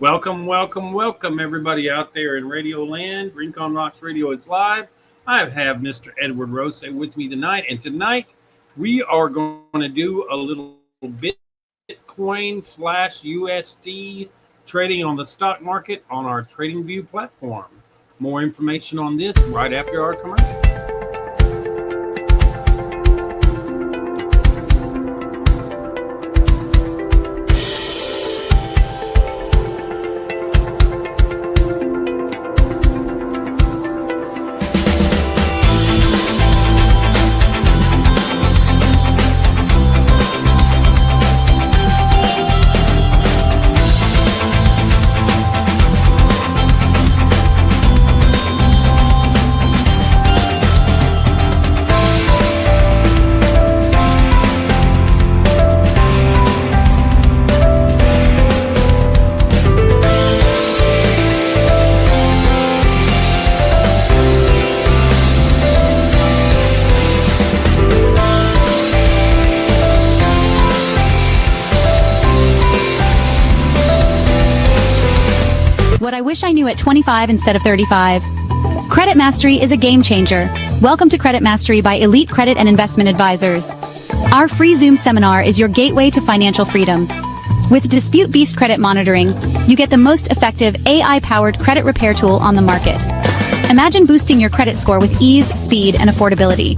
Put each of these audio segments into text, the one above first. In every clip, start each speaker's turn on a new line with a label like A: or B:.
A: Welcome, welcome, welcome, everybody out there in Radio Land. Rincon Rocks Radio is live. I have Mr. Edward Rose with me tonight, and tonight we are going to do a little Bitcoin/USD trading on the stock market on our TradingView platform. More information on this right after our commercial.
B: What I wish I knew at 25 instead of 35. Credit Mastery is a game changer. Welcome to Credit Mastery by Elite Credit and Investment Advisors. Our free Zoom seminar is your gateway to financial freedom. With Dispute Beast Credit Monitoring, you get the most effective AI-powered credit repair tool on the market. Imagine boosting your credit score with ease, speed, and affordability.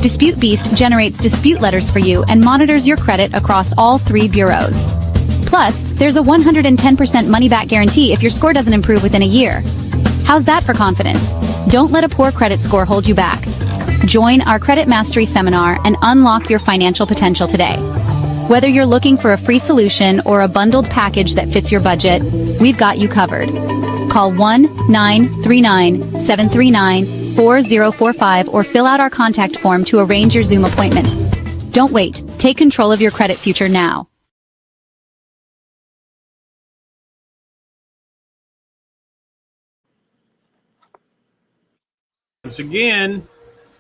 B: Dispute Beast generates dispute letters for you and monitors your credit across all 3 bureaus. Plus, there's a 110% money-back guarantee if your score doesn't improve within a year. How's that for confidence? Don't let a poor credit score hold you back. Join our Credit Mastery seminar and unlock your financial potential today. Whether you're looking for a free solution or a bundled package that fits your budget, we've got you covered. Call 1-939-739-4045 or fill out our contact form to arrange your Zoom appointment. Don't wait. Take control of your credit future now.
A: Once again,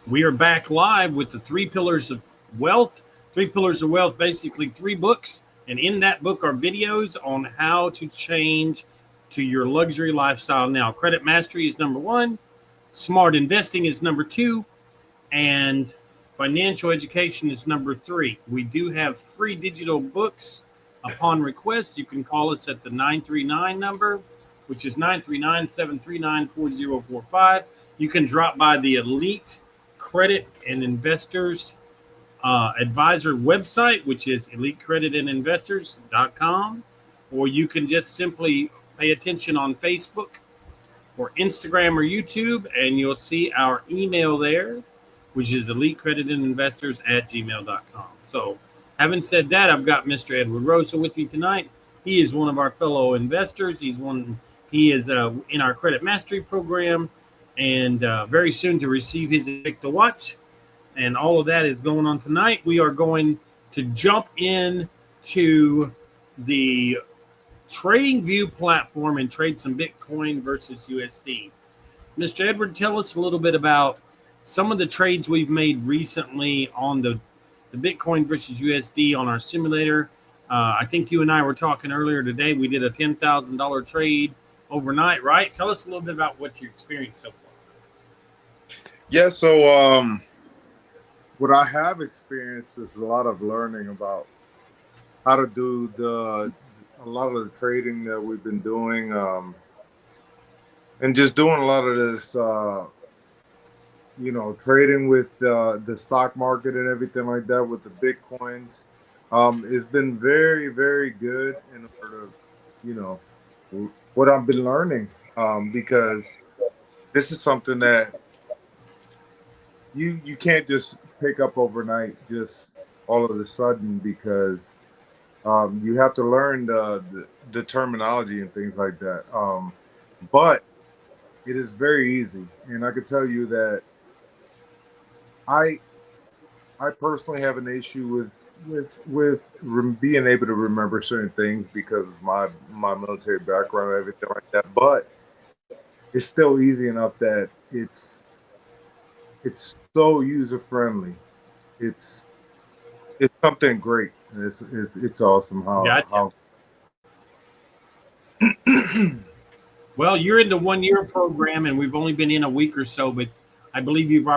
A: we are back live with the 3 Pillars of Wealth. 3 Pillars of Wealth, basically 3 books. And in that book are videos on how to change to your luxury lifestyle now. Credit Mastery is number 1. Smart Investing is number 2. And Financial Education is number 3. We do have free digital books upon request. You can call us at the 939 number, which is 939-739-4045. You can drop by the Elite Credit and Investors Advisor website, which is elitecreditandinvestors.com, or you can just simply pay attention on Facebook or Instagram or YouTube, and you'll see our email there, which is elitecreditandinvestors@gmail.com. So, having said that, I've got Mr. Edward Rosa with me tonight. He is one of our fellow investors. He is in our Credit Mastery program, and very soon to receive his Invicta watch. And all of that is going on tonight. We are going to jump in to the TradingView platform and trade some Bitcoin versus USD. Mr. Edward, tell us a little bit about some of the trades we've made recently on the Bitcoin versus USD on our simulator. I think you and I were talking earlier today. We did a $10,000 trade overnight, right? Tell us a little bit about what you experienced so far.
C: Yeah, so what I have experienced is a lot of learning about how to do a lot of the trading that we've been doing, and just doing a lot of this, trading with the stock market and everything like that with the Bitcoins. It's been very, very good in order to, what I've been learning, because this is something that you can't just pick up overnight, just all of a sudden, because you have to learn the terminology and things like that. But it is very easy, and I can tell you that I personally have an issue with being able to remember certain things because of my military background and everything like that. But it's still easy enough that it's so user friendly. It's something great. It's awesome how
A: Well, you're in the 1 year program, and we've only been in a week or so, but I believe we've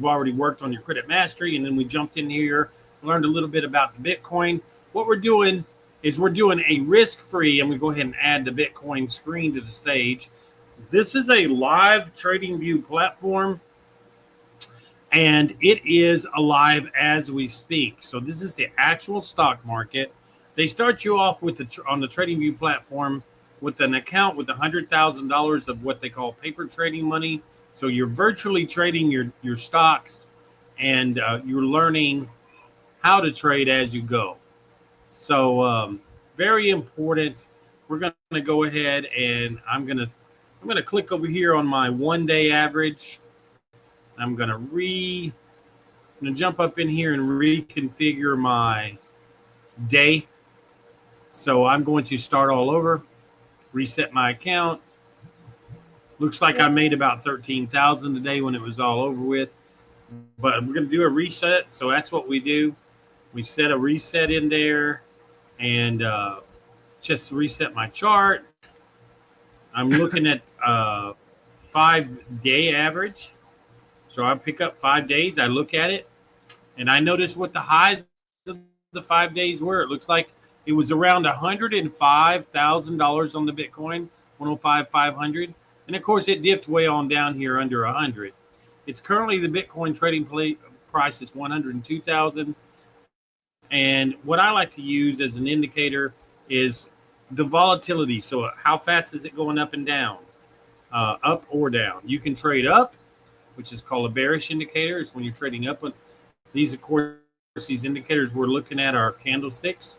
A: already worked on your credit mastery, and then we jumped in here, learned a little bit about the Bitcoin. What we're doing is we're doing a risk-free. I'm going to go ahead and add the Bitcoin screen to the stage. This is a live trading view platform, and it is alive as we speak. So this is the actual stock market. They start you off with on the TradingView platform with an account with $100,000 of what they call paper trading money. So you're virtually trading your stocks, and you're learning how to trade as you go. So very important. We're going to go ahead, and I'm going to click over here on my 1 day average. I'm going to jump up in here and reconfigure my day. So I'm going to start all over, reset my account. Looks like I made about 13,000 today when it was all over with. But we're going to do a reset. So that's what we do. We set a reset in there, and just reset my chart. I'm looking at 5-day average. So I pick up 5 days. I look at it, and I notice what the highs of the 5 days were. It looks like it was around $105,000 on the Bitcoin, 105,500. And of course, it dipped way on down here under 100. It's currently the Bitcoin trading price is 102,000. And what I like to use as an indicator is the volatility. So how fast is it going up and down, up or down? You can trade up, which is called a bearish indicator. It's when you're trading up. These, of course, these indicators we're looking at are candlesticks.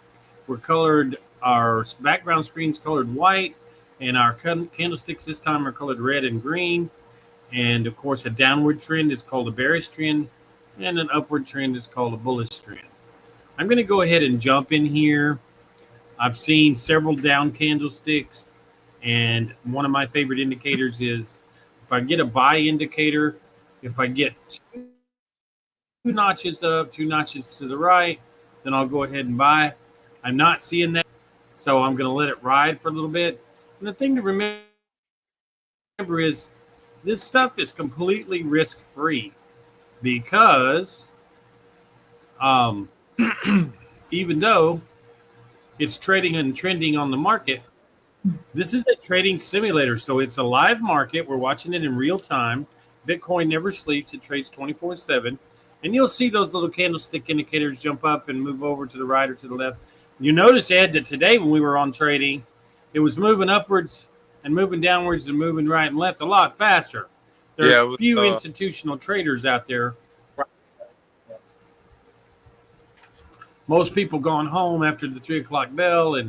A: We're colored, our background screen's colored white, and our candlesticks this time are colored red and green. And of course, a downward trend is called a bearish trend, and an upward trend is called a bullish trend. I'm going to go ahead and jump in here. I've seen several down candlesticks, and one of my favorite indicators is if I get a buy indicator, if I get two notches up, 2 notches to the right, then I'll go ahead and buy. I'm not seeing that, so I'm going to let it ride for a little bit. And the thing to remember is this stuff is completely risk-free because even though it's trading and trending on the market, this is a trading simulator. So it's a live market. We're watching it in real time. Bitcoin never sleeps. It trades 24/7. And you'll see those little candlestick indicators jump up and move over to the right or to the left. You notice, Ed, that today when we were on trading, it was moving upwards and moving downwards and moving right and left a lot faster. There's a few institutional traders out there. Most people gone home after the 3 o'clock bell,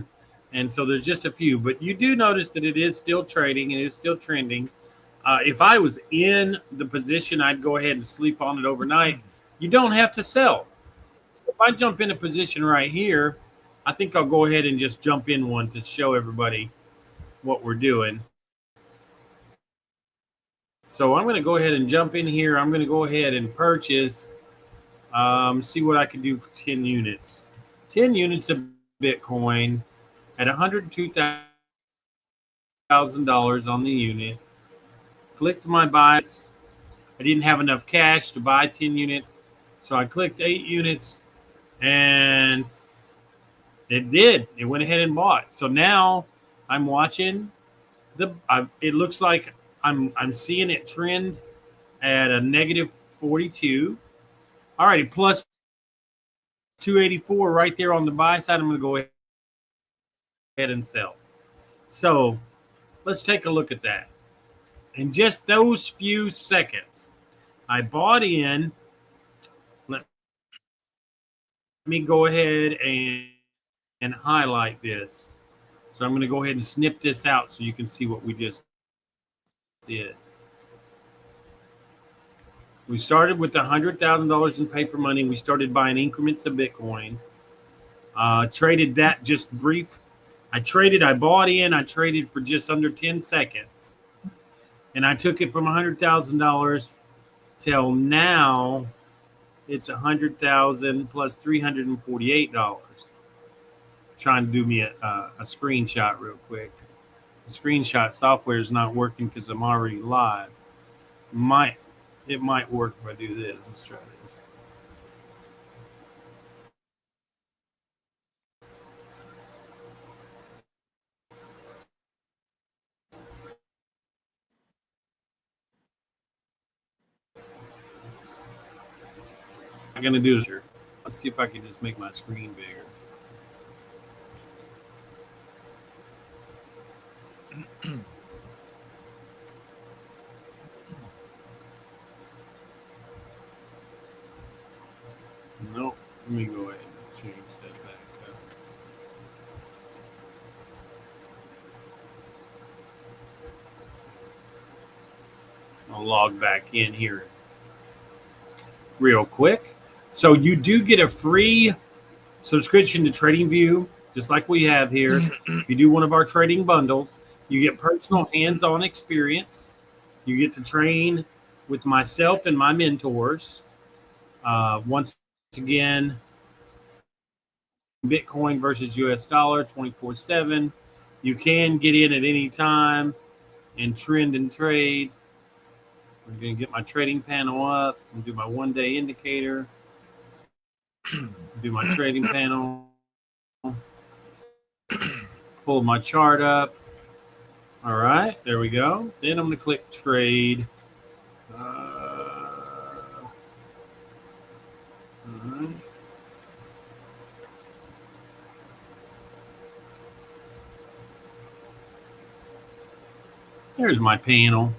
A: and so there's just a few. But you do notice that it is still trading and it is still trending. If I was in the position, I'd go ahead and sleep on it overnight. You don't have to sell. So if I jump in a position right here, I think I'll go ahead and just jump in one to show everybody what we're doing. So I'm going to go ahead and jump in here. I'm going to go ahead and purchase, see what I can do for 10 units. 10 units of Bitcoin at $102,000 on the unit. Clicked my buys. I didn't have enough cash to buy 10 units, so I clicked 8 units, and it did. It went ahead and bought. So now I'm watching it looks like I'm seeing it trend at a negative 42. All righty, plus 284 right there on the buy side. I'm going to go ahead and sell. So let's take a look at that. In just those few seconds, I bought in. Let me go ahead and highlight this. So I'm going to go ahead and snip this out so you can see what we just did. We started with $100,000 in paper money. We started buying increments of Bitcoin. Traded that just brief. I bought in, I traded for just under 10 seconds. And I took it from $100,000 till now it's $100,000 plus $348. Trying to do me a screenshot real quick. The screenshot software is not working because I'm already live. It might work if I do this. Let's try this. I'm going to do this here. Let's see if I can just make my screen bigger. Nope. Let me go ahead and change that back up. I'll log back in here real quick. So you do get a free subscription to TradingView, just like we have here. If you do one of our trading bundles, you get personal hands-on experience. You get to train with myself and my mentors. Once again, Bitcoin versus US dollar 24/7. You can get in at any time and trend and trade. I'm going to get my trading panel up and do my one-day indicator. Do my trading panel. Pull my chart up. All right, there we go. Then I'm going to click trade. All right. There's my panel.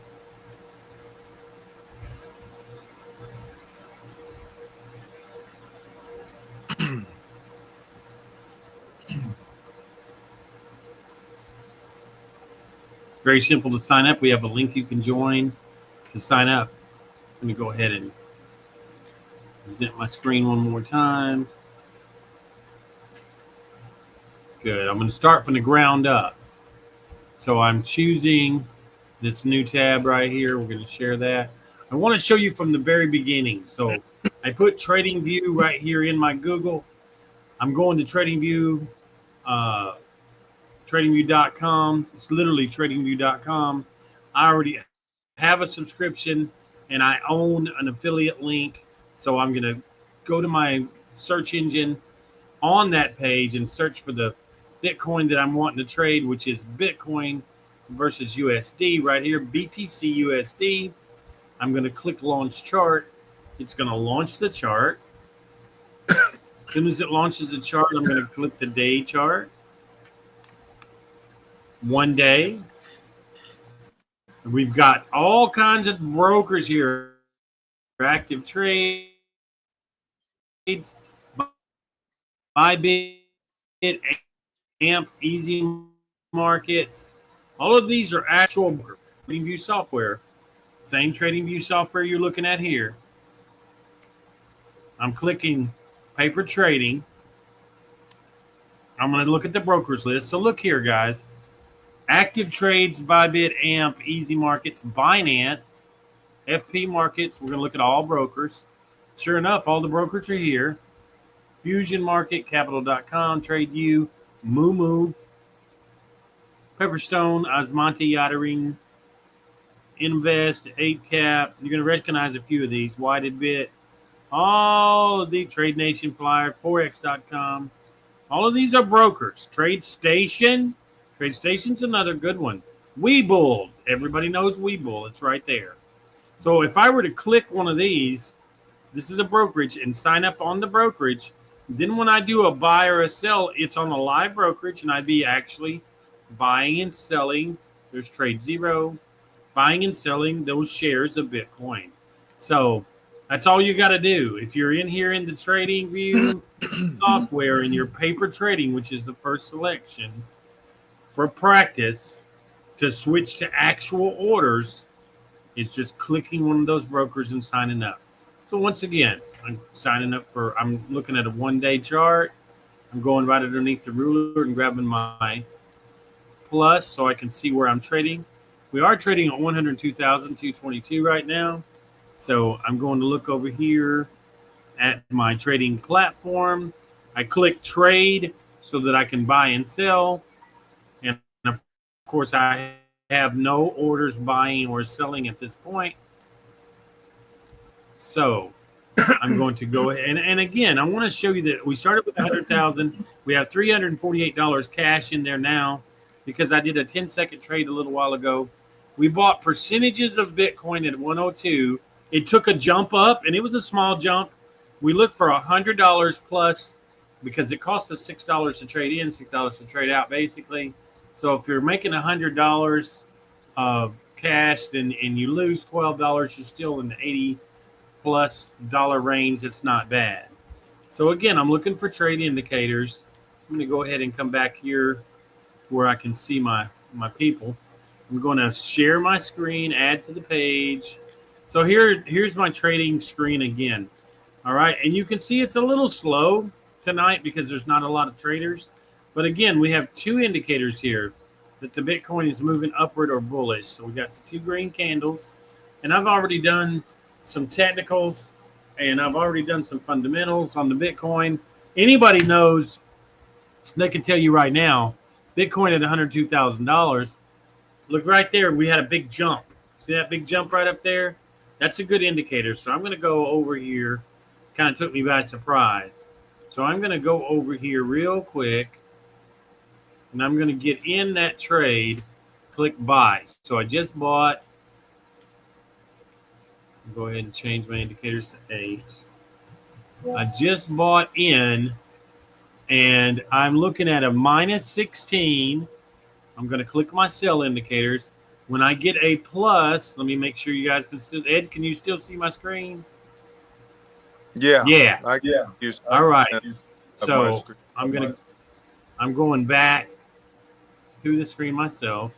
A: Very simple to sign up. We have a link you can join to sign up. Let me go ahead and present my screen one more time. Good. I'm going to start from the ground up. So I'm choosing this new tab right here. We're going to share that. I want to show you from the very beginning. So I put TradingView right here in my Google. I'm going to TradingView, tradingview.com. It's literally tradingview.com. I already have a subscription and I own an affiliate link. So I'm going to go to my search engine on that page and search for the Bitcoin that I'm wanting to trade, which is Bitcoin versus USD right here, BTC USD. I'm going to click launch chart. It's going to launch the chart. As soon as it launches the chart, I'm going to click the day chart. 1 day. We've got all kinds of brokers here. Active trades, Bybit, AMP, Easy Markets. All of these are actual TradingView software. Same TradingView software you're looking at here. I'm clicking paper trading. I'm going to look at the brokers list. So look here, guys. Active trades, Bybit, AMP, Easy Markets, Binance, FP Markets. We're going to look at all brokers. Sure enough, all the brokers are here. Fusion Market, Capital.com, TradeView, Moomoo, Pepperstone, Osmonte, Yottering, Invest, 8cap. You're going to recognize a few of these. Whited Bit, all of the Trade Nation Flyer, Forex.com. All of these are brokers. TradeStation. TradeStation's another good one. Webull. Everybody knows Webull. It's right there. So if I were to click one of these, this is a brokerage, and sign up on the brokerage, then when I do a buy or a sell, it's on a live brokerage, and I'd be actually buying and selling. There's Trade Zero. Buying and selling those shares of Bitcoin. So that's all you got to do. If you're in here in the TradingView software and you're paper trading, which is the first selection for practice, to switch to actual orders, it's just clicking one of those brokers and signing up. So once again, I'm signing up for, I'm looking at a 1 day chart. I'm going right underneath the ruler and grabbing my plus so I can see where I'm trading. We are trading at 102,222 right now. So I'm going to look over here at my trading platform. I click trade so that I can buy and sell. And I course, I have no orders buying or selling at this point. So I'm going to go ahead. And again, I want to show you that we started with 100,000. We have $348 cash in there now because I did a 10-second trade a little while ago. We bought percentages of Bitcoin at 102. It took a jump up, and it was a small jump. We looked for $100 plus because it cost us $6 to trade in, $6 to trade out, basically. So if you're making $100 of cash, and you lose $12, you're still in the $80+ range. It's not bad. So again, I'm looking for trade indicators. I'm going to go ahead and come back here where I can see my people. I'm going to share my screen, add to the page. So here's my trading screen again. All right, and you can see it's a little slow tonight because there's not a lot of traders. But again, we have two indicators here that the Bitcoin is moving upward or bullish. So we got the two green candles, and I've already done some technicals, and I've already done some fundamentals on the Bitcoin. Anybody knows, they can tell you right now, Bitcoin at $102,000. Look right there, we had a big jump. See that big jump right up there? That's a good indicator. So I'm going to go over here. Kind of took me by surprise. So I'm going to go over here real quick, and I'm going to get in that trade, click buy. So I just bought. Go ahead and change my indicators to 8. I just bought in, and I'm looking at a -16. I'm going to click my sell indicators. When I get a plus, let me make sure you guys can still. Ed, can you still see my screen?
C: Yeah.
A: Yeah. All right. So I'm going back through the screen myself.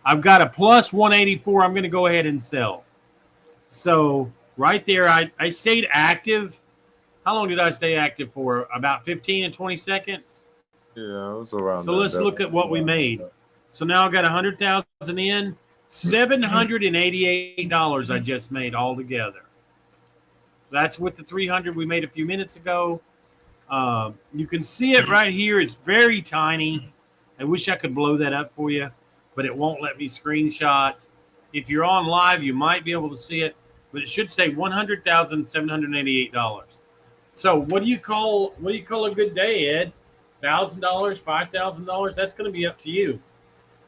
A: I've got a plus 184. I'm going to go ahead and sell. So right there, I stayed active. How long did I stay active for? About 15 and 20 seconds.
C: Yeah, it was around.
A: So let's look at what we made. So now I got 100,000 in, $788 I just made all together. That's with the 300 we made a few minutes ago. You can see it right here. It's very tiny. I wish I could blow that up for you, but it won't let me screenshot. If you're on live, you might be able to see it, but it should say $100,788. So what do you call a good day, Ed? $1,000, $5,000? That's going to be up to you.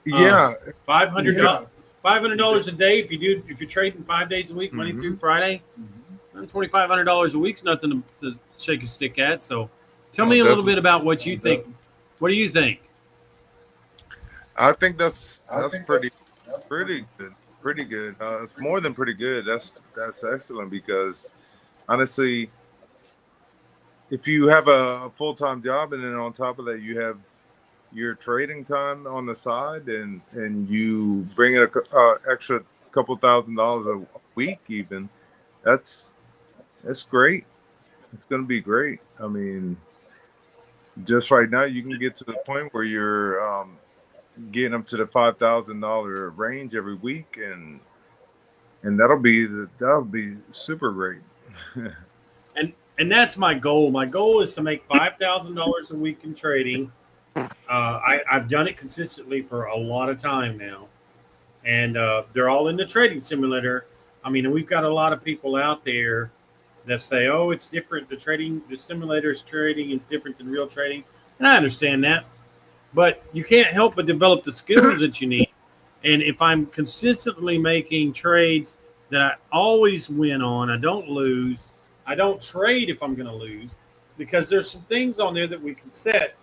C: Yeah,
A: $500 a day if you're trading 5 days a week, Monday through Friday. $2,500 a week's nothing to shake a stick at. So tell me a little bit about what you think. What do you think?
C: I think that's pretty good. Pretty good. It's more than pretty good. That's excellent because honestly, if you have a full-time job and then on top of that you have your trading time on the side and you bring in a extra couple $1,000s a week, even that's great. It's going to be great. I mean, just right now you can get to the point where you're getting up to the $5,000 range every week, and that'll be super great.
A: and that's my goal. My goal is to make $5,000 a week in trading. I've done it consistently for a lot of time now, and they're all in the trading simulator. I mean, we've got a lot of people out there that say, "Oh, it's different. The simulator's trading is different than real trading," and I understand that. But you can't help but develop the skills that you need. And if I'm consistently making trades that I always win on, I don't lose. I don't trade if I'm going to lose, because there's some things on there that we can set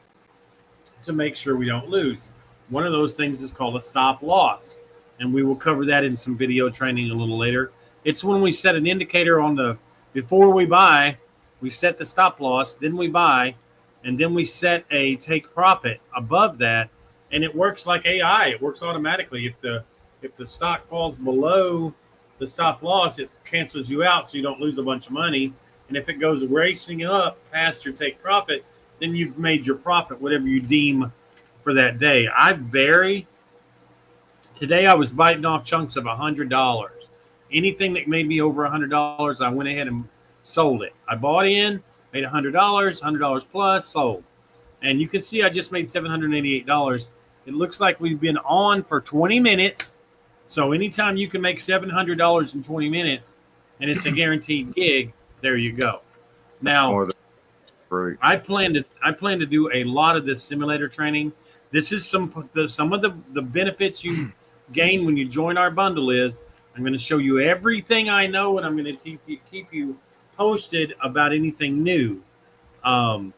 A: to make sure we don't lose. One of those things is called a stop loss, and we will cover that in some video training a little later. It's when we set an indicator on before we buy, we set the stop loss, then we buy, and then we set a take profit above that, and it works like AI. It works automatically. If the stock falls below the stop loss, it cancels you out so you don't lose a bunch of money. And if it goes racing up past your take profit, then you've made your profit, whatever you deem for that day. I vary. Today I was biting off chunks of $100. Anything that made me over $100, I went ahead and sold it. I bought in, made $100, $100 plus, sold. And you can see I just made $788 It looks like we've been on for 20 minutes. So anytime you can make $700 in 20 minutes and it's a guaranteed gig, there you go. Now, I plan to do a lot of this simulator training. This is some of the benefits you gain when you join our bundle is I'm going to show you everything I know, and I'm going to keep you posted about anything new. The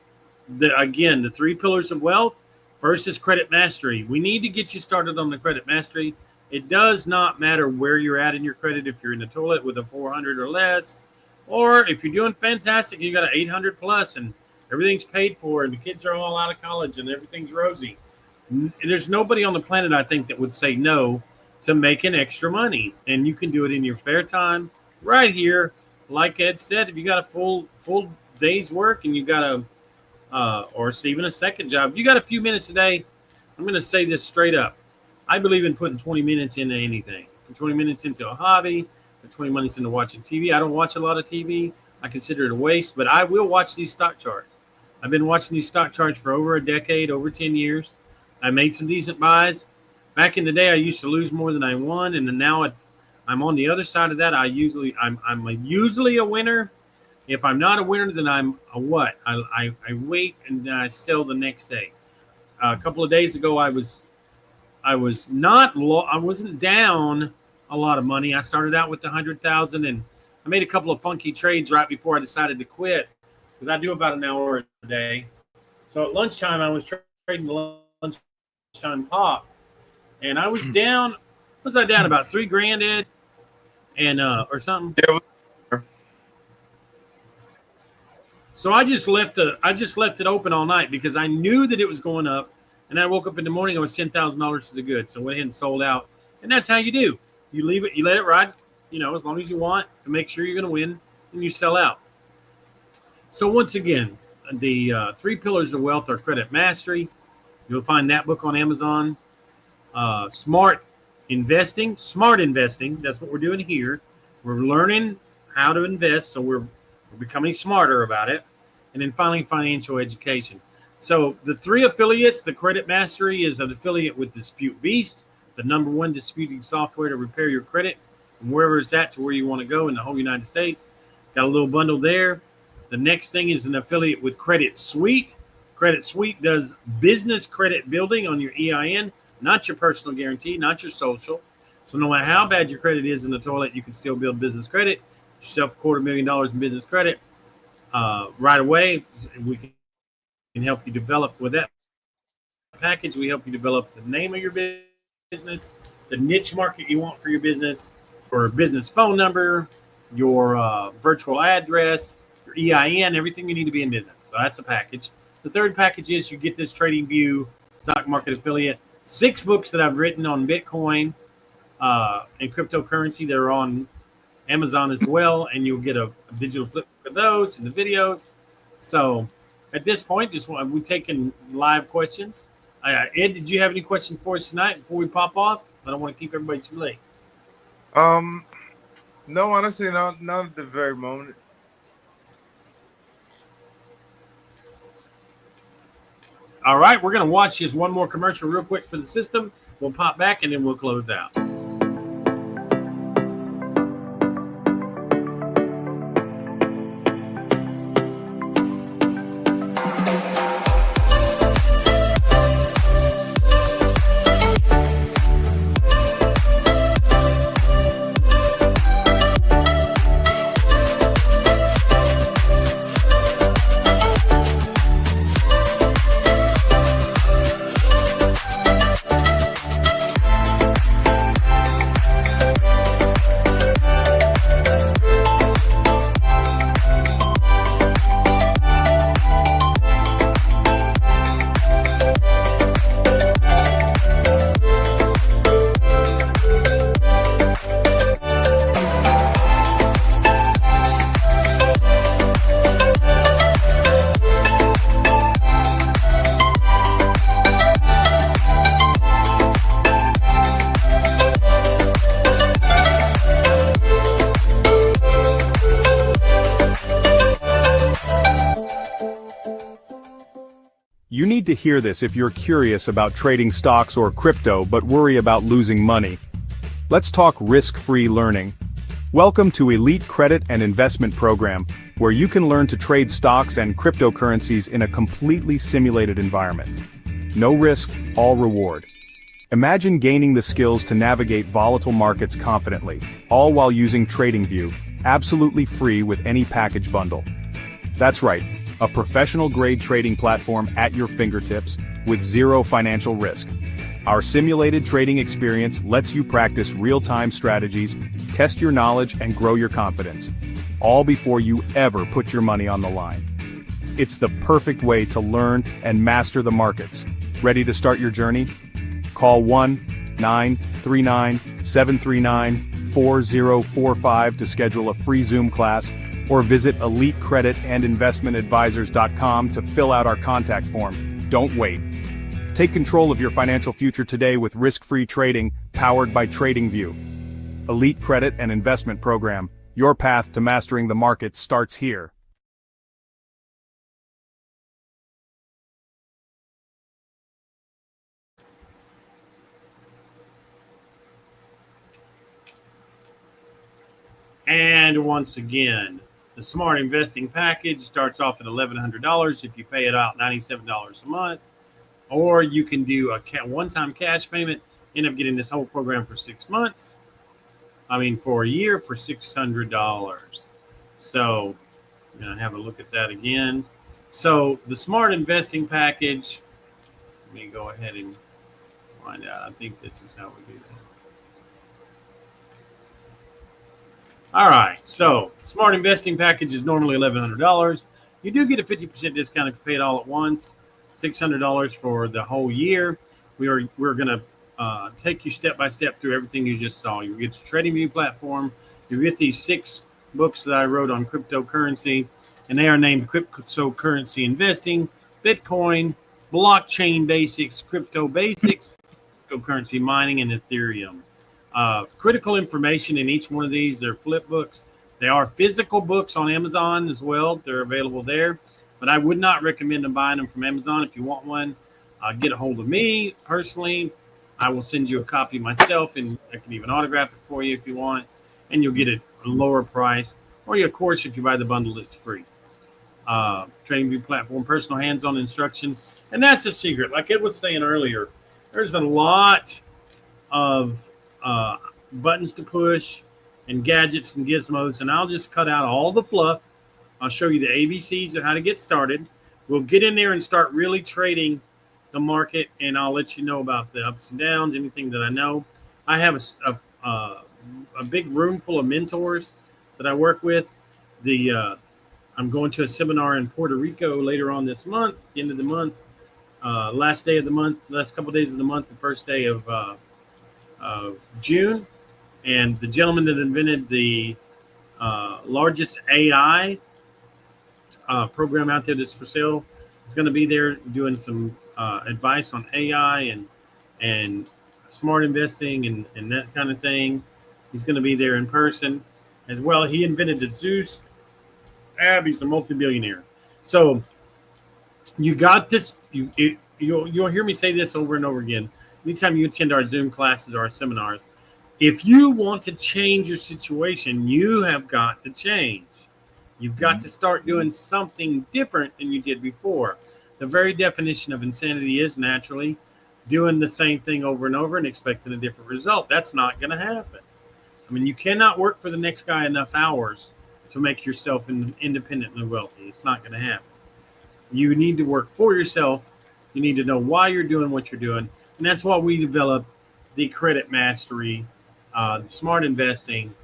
A: 3 pillars of wealth. First is credit mastery. We need to get you started on the credit mastery. It does not matter where you're at in your credit, if you're in the toilet with a 400 or less, or if you're doing fantastic, you got an 800 plus and everything's paid for and the kids are all out of college and everything's rosy. There's nobody on the planet, I think, that would say no to making extra money. And you can do it in your spare time right here. Like Ed said, if you got a full day's work and you got or it's even a second job, you got a few minutes a day. I'm going to say this straight up. I believe in putting 20 minutes into anything. 20 minutes into a hobby, 20 minutes into watching TV. I don't watch a lot of TV. I consider it a waste, but I will watch these stock charts. I've been watching these stock charts for over a decade, over 10 years. I made some decent buys. Back in the day, I used to lose more than I won, and then now I'm on the other side of that. I'm usually a winner. If I'm not a winner, then I'm a what? I wait and then I sell the next day. A couple of days ago, I wasn't down a lot of money. I started out with 100,000, and I made a couple of funky trades right before I decided to quit because I do about an hour a day. So at lunchtime, I was trading the lunchtime pop, and I was down. Was I down about $3,000, Ed, and or something?
C: Yeah.
A: So I just left it open all night because I knew that it was going up, and I woke up in the morning. I was $10,000 to the good, so I went ahead and sold out. And that's how you do. You leave it, you let it ride, as long as you want to make sure you're going to win, and you sell out. So once again, the 3 pillars of wealth are credit mastery. You'll find that book on Amazon. Smart investing. That's what we're doing here. We're learning how to invest, so we're becoming smarter about it. And then finally, financial education. So the 3 affiliates, the Credit Mastery is an affiliate with Dispute Beast, the #1 disputing software to repair your credit from wherever it's at to where you want to go in the whole United States. Got a little bundle there. The next thing is an affiliate with Credit Suite. Credit Suite does business credit building on your EIN, not your personal guarantee, not your social. So no matter how bad your credit is in the toilet, you can still build business credit. Yourself $250,000 in business credit right away. We can help you develop with that package. We help you develop the name of your business, the niche market you want for your business, or business phone number, your virtual address, your EIN, everything you need to be in business. So that's a package. The third package is you get this Trading View stock market affiliate, 6 books that I've written on Bitcoin and cryptocurrency. They're on Amazon as well, and you'll get a digital flip of those and the videos. So at this point, we're taking live questions. Ed, did you have any questions for us tonight before we pop off? I don't want to keep everybody too late.
C: No, honestly, not at the very moment.
A: All right, we're going to watch just one more commercial real quick for the system. We'll pop back, and then we'll close out.
D: You need to hear this if you're curious about trading stocks or crypto but worry about losing money. Let's talk risk-free learning. Welcome to Elite Credit and Investment Program, where you can learn to trade stocks and cryptocurrencies in a completely simulated environment. No risk, all reward. Imagine gaining the skills to navigate volatile markets confidently, all while using TradingView, absolutely free with any package bundle. That's right, a professional-grade trading platform at your fingertips with zero financial risk. Our simulated trading experience lets you practice real-time strategies, test your knowledge, and grow your confidence, all before you ever put your money on the line. It's the perfect way to learn and master the markets. Ready to start your journey? Call 1-939-739-4045 to schedule a free Zoom class, or visit elitecreditandinvestmentadvisors.com to fill out our contact form. Don't wait. Take control of your financial future today with risk-free trading powered by TradingView. Elite Credit and Investment Program. Your path to mastering the market starts here.
A: And once again, the Smart Investing Package starts off at $1,100 if you pay it out $97 a month. Or you can do a one-time cash payment, end up getting this whole program for 6 months. For a year for $600. So I'm going to have a look at that again. So the Smart Investing Package, let me go ahead and find out. I think this is how we do that. All right, so Smart Investing Package is normally $1,100. You do get a 50% discount if you pay it all at once, $600 for the whole year. We're going to take you step by step through everything you just saw. You get your TradingView platform. You get these 6 books that I wrote on cryptocurrency, and they are named Cryptocurrency Investing, Bitcoin, Blockchain Basics, Crypto Basics, Cryptocurrency Mining, and Ethereum. Critical information in each one of these. They're flip books. They are physical books on Amazon as well. They're available there, but I would not recommend buying them from Amazon. If you want one, get a hold of me personally. I will send you a copy myself, and I can even autograph it for you if you want, and you'll get it at a lower price. Or, of course, if you buy the bundle, it's free. TradingView platform, personal hands-on instruction, and that's a secret. Like Ed was saying earlier, there's a lot of buttons to push and gadgets and gizmos, and I'll just cut out all the fluff. I'll show you the ABCs of how to get started. We'll get in there and start really trading the market, and I'll let you know about the ups and downs, anything that I know. I have a big room full of mentors that I work with. I'm going to a seminar in Puerto Rico later on this month, the end of the month, last day of the month, last couple of days of the month, the first day of June. And the gentleman that invented the largest AI program out there that's for sale is going to be there doing some advice on AI and smart investing and that kind of thing. He's going to be there in person as well. He invented the Zeus app. He's a multi-billionaire. So you got this. You'll hear me say this over and over again. Anytime you attend our Zoom classes or our seminars, if you want to change your situation, you have got to change. You've got to start doing something different than you did before. The very definition of insanity is naturally doing the same thing over and over and expecting a different result. That's not going to happen. You cannot work for the next guy enough hours to make yourself independently wealthy. It's not going to happen. You need to work for yourself. You need to know why you're doing what you're doing. And that's why we developed the Credit Mastery, the Smart Investing,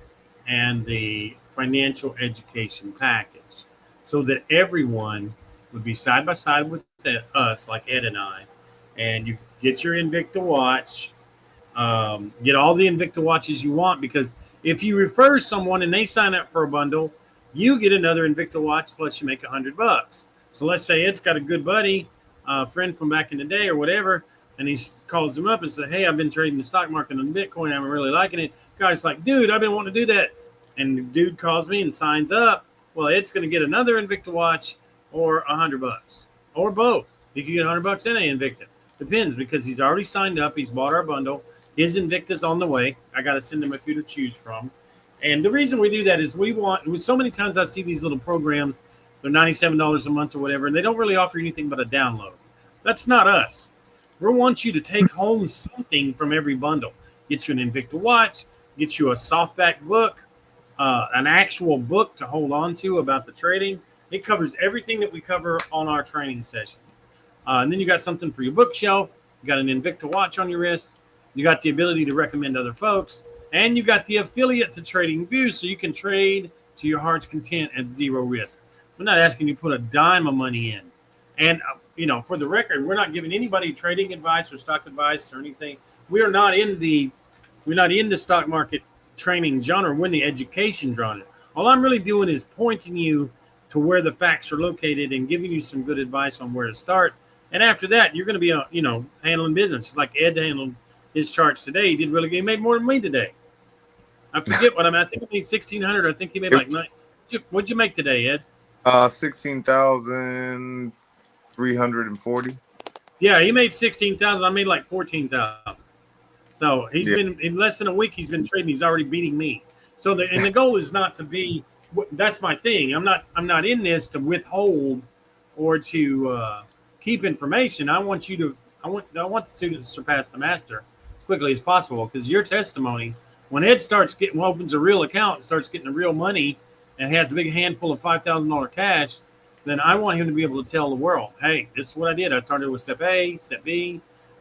A: and the Financial Education Package, so that everyone would be side by side with us, like Ed and I, and you get your Invicta watch, get all the Invicta watches you want, because if you refer someone and they sign up for a bundle, you get another Invicta watch, plus you make $100. So let's say Ed's got a good buddy, friend from back in the day or whatever, and he calls him up and says, hey, I've been trading the stock market on Bitcoin. I'm really liking it. The guy's like, dude, I've been wanting to do that. And the dude calls me and signs up. Well, Ed's going to get another Invicta watch or $100 or both. You can get $100 and an Invicta. Depends, because he's already signed up. He's bought our bundle. His Invicta's on the way. I got to send him a few to choose from. And the reason we do that is so many times I see these little programs, they're $97 a month or whatever, and they don't really offer you anything but a download. That's not us. We want you to take home something from every bundle. Get you an Invicta watch, get you a softback book, an actual book to hold on to about the trading. It covers everything that we cover on our training session. And then you got something for your bookshelf. You got an Invicta watch on your wrist. You got the ability to recommend other folks. And you got the affiliate to TradingView, so you can trade to your heart's content at zero risk. We're not asking you to put a dime of money in. And, for the record, we're not giving anybody trading advice or stock advice or anything. We're not in the stock market training genre. We're in the education genre. All I'm really doing is pointing you to where the facts are located and giving you some good advice on where to start. And after that, you're going to be, handling business. It's like Ed handled his charts today. He made more than me today. I forget what I think he made 1,600. I think he made like 9. What'd you make today, Ed?
C: 16,340.
A: Yeah, he made 16,000. I made like 14,000. So he's been in less than a week. He's been trading. He's already beating me. So the goal is not to be. That's my thing. I'm not in this to withhold or to keep information. I want the student to surpass the master quickly as possible, because your testimony, when Ed opens a real account and starts getting the real money and has a big handful of $5,000 cash, then I want him to be able to tell the world, hey, this is what I did. I started with step A, step B.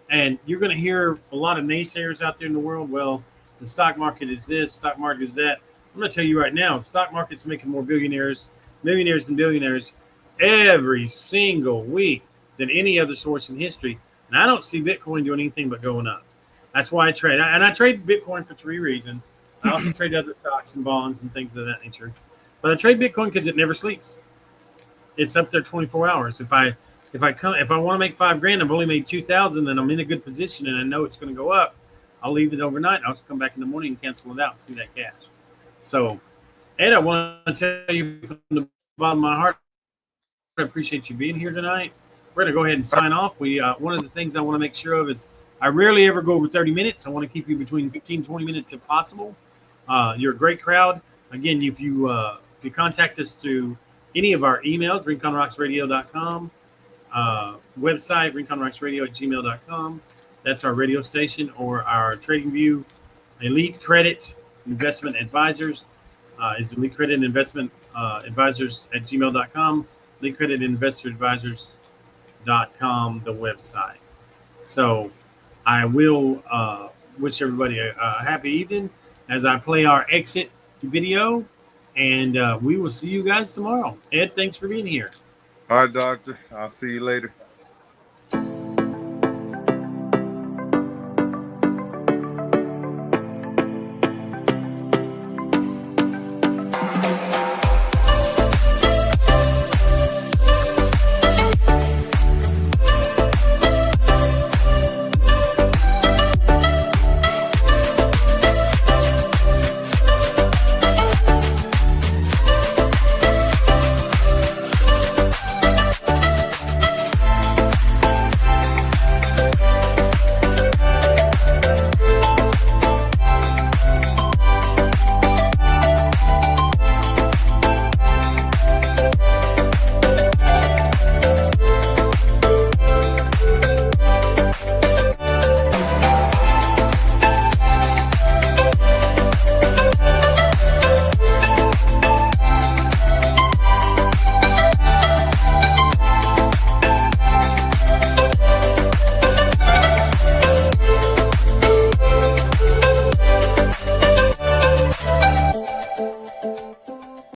A: And you're going to hear a lot of naysayers out there in the world. Well, the stock market is this, stock market is that. I'm going to tell you right now, the stock market's making more millionaires and billionaires every single week than any other source in history. And I don't see Bitcoin doing anything but going up. That's why I trade. And I trade Bitcoin for 3 reasons. I also trade other stocks and bonds and things of that nature. But I trade Bitcoin because it never sleeps. It's up there 24 hours. If I want to make $5,000, I've only made 2,000, and I'm in a good position, and I know it's going to go up, I'll leave it overnight. I'll come back in the morning and cancel it out and see that cash. So, Ed, I want to tell you from the bottom of my heart, I appreciate you being here tonight. We're going to go ahead and sign off. One of the things I want to make sure of is I rarely ever go over 30 minutes. I want to keep you between 15 and 20 minutes if possible. You're a great crowd. Again, if you contact us through any of our emails, rinconrocksradio.com, website, rinconrocksradio@gmail.com. That's our radio station, or our TradingView Elite Credit Investment Advisors is Elite Credit Investment Advisors at gmail.com, Elite Credit Investor Advisors.com, the website. So I will wish everybody a happy evening as I play our exit video, and we will see you guys tomorrow. Ed, thanks for being here.
C: All right, doctor. I'll see you later.